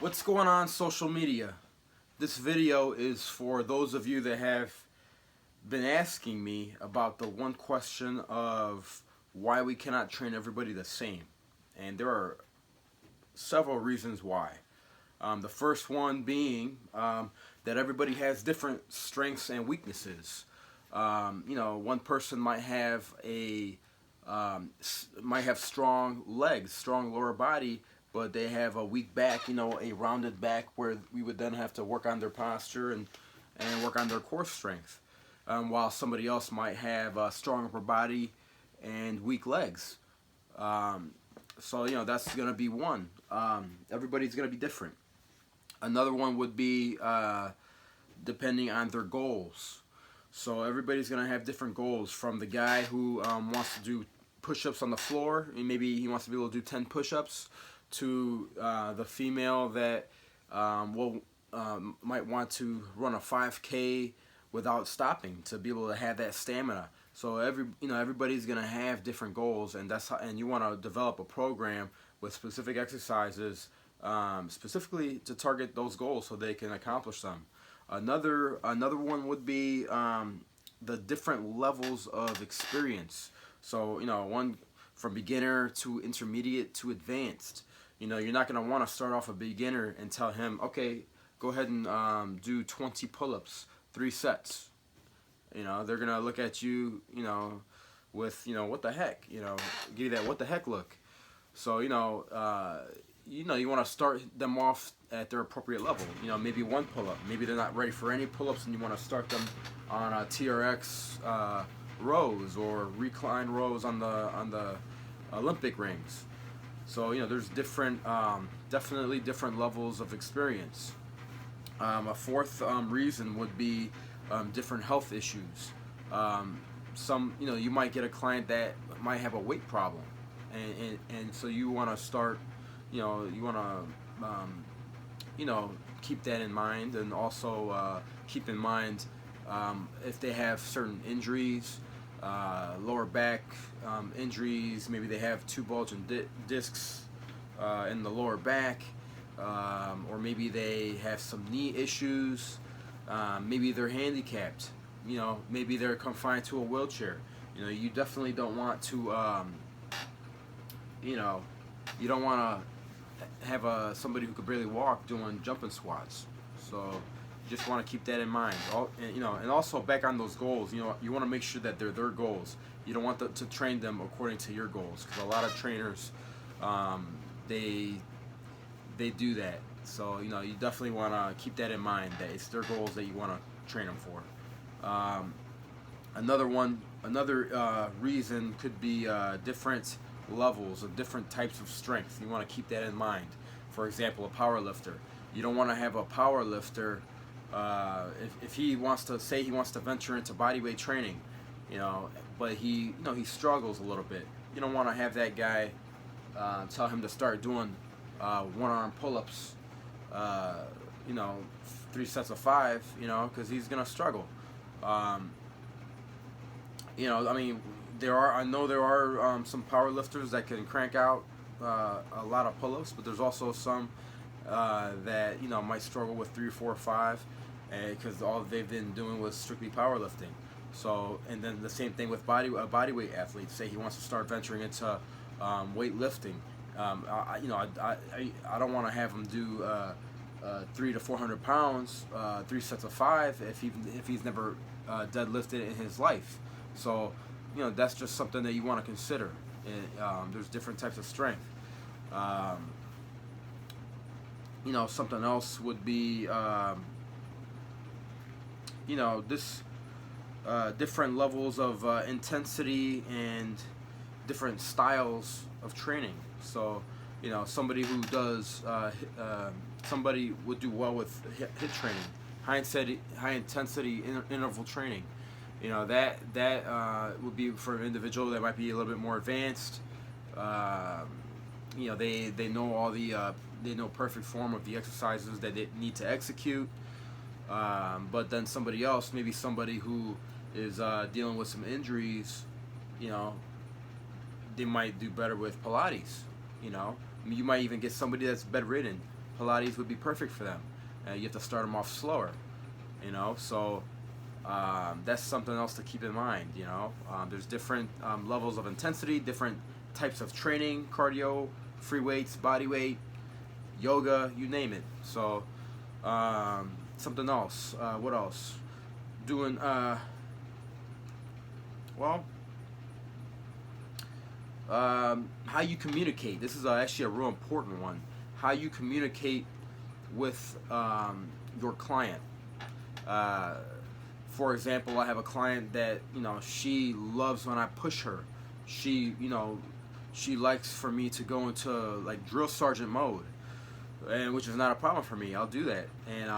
What's going on social media? This video is for those of you that have been asking me about the one question of why we cannot train everybody the same. And there are several reasons why. The first one being that everybody has different strengths and weaknesses. One person might have strong legs, strong lower body, but they have a weak back, a rounded back where we would then have to work on their posture and work on their core strength. While somebody else might have a strong upper body and weak legs. So that's going to be one. Everybody's going to be different. Another one would be depending on their goals. So everybody's going to have different goals, from the guy who wants to do push-ups on the floor, and maybe he wants to be able to do 10 push-ups, to the female that might want to run a 5K without stopping, to be able to have that stamina. So everybody's going to have different goals, and and you want to develop a program with specific exercises specifically to target those goals so they can accomplish them. Another one would be the different levels of experience. So one from beginner to intermediate to advanced. You're not going to want to start off a beginner and tell him, okay, go ahead and do 20 pull-ups, 3 sets. They're going to look at you, with, what the heck, give you that what the heck look. So, you want to start them off at their appropriate level. Maybe 1 pull-up. Maybe they're not ready for any pull-ups, and you want to start them on a TRX rows or recline rows on the Olympic rings. So there's definitely different levels of experience. A fourth reason would be different health issues. You might get a client that might have a weight problem, and so you want to start, you want to keep that in mind, and also keep in mind if they have certain injuries. Lower back injuries, maybe they have 2 bulging discs in the lower back, or maybe they have some knee issues, maybe they're handicapped, maybe they're confined to a wheelchair. You definitely don't want to, you don't want to have somebody who could barely walk doing jumping squats. So just want to keep that in mind. And also back on those goals, you want to make sure that they're their goals. You don't want to train them according to your goals, because a lot of trainers, they do that. So you definitely want to keep that in mind, that it's their goals that you want to train them for. Another reason could be different levels of different types of strength. You want to keep that in mind. For example, a power lifter. You don't want to have a power lifter. If he wants to venture into bodyweight training, but he struggles a little bit. You don't want to have that guy tell him to start doing 1-arm pull-ups, 3 sets of 5, because he's gonna struggle. I know there are some power lifters that can crank out a lot of pull-ups, but there's also some that might struggle with 3, 4, 5, because all they've been doing was strictly powerlifting. So, and then the same thing with a bodyweight athlete. Say he wants to start venturing into weightlifting. I don't want to have him do 300 to 400 pounds, 3 sets of 5 if he's never deadlifted in his life. So that's just something that you want to consider. There's different types of strength. Something else would be different levels of intensity and different styles of training. So somebody who does somebody would do well with HIIT training, high intensity interval training. That would be for an individual that might be a little bit more advanced. They know all they know perfect form of the exercises that they need to execute. But then somebody else, maybe somebody who is dealing with some injuries, they might do better with Pilates. You might even get somebody that's bedridden. Pilates would be perfect for them. You have to start them off slower, so that's something else to keep in mind. There's different levels of intensity, different types of training: cardio, free weights, body weight, yoga, you name it. So something else. What else? Doing how you communicate. This is actually a real important one. How you communicate with your client. For example, I have a client that she loves when I push her. She likes for me to go into like drill sergeant mode, and which is not a problem for me. I'll do that, and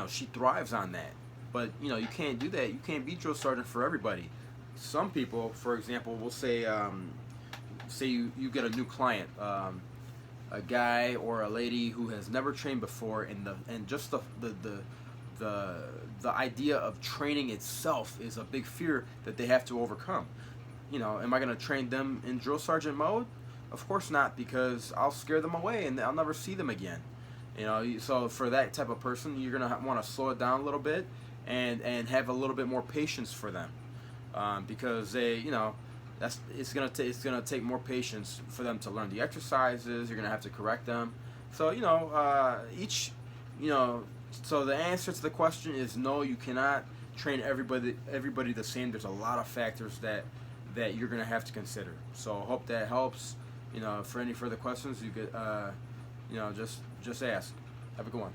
she thrives on that. But you can't do that. You can't be drill sergeant for everybody. Some people, for example, will say, you get a new client, a guy or a lady who has never trained before, and just the idea of training itself is a big fear that they have to overcome. Am I going to train them in drill sergeant mode? Of course not, because I'll scare them away and I'll never see them again. So for that type of person, you're going to want to slow it down a little bit and have a little bit more patience for them, because it's gonna take more patience for them to learn the exercises. You're gonna have to correct them. So so the answer to the question is no. You cannot train everybody the same. There's a lot of factors that you're gonna have to consider. So I hope that helps. For any further questions, you could just ask. Have a good one.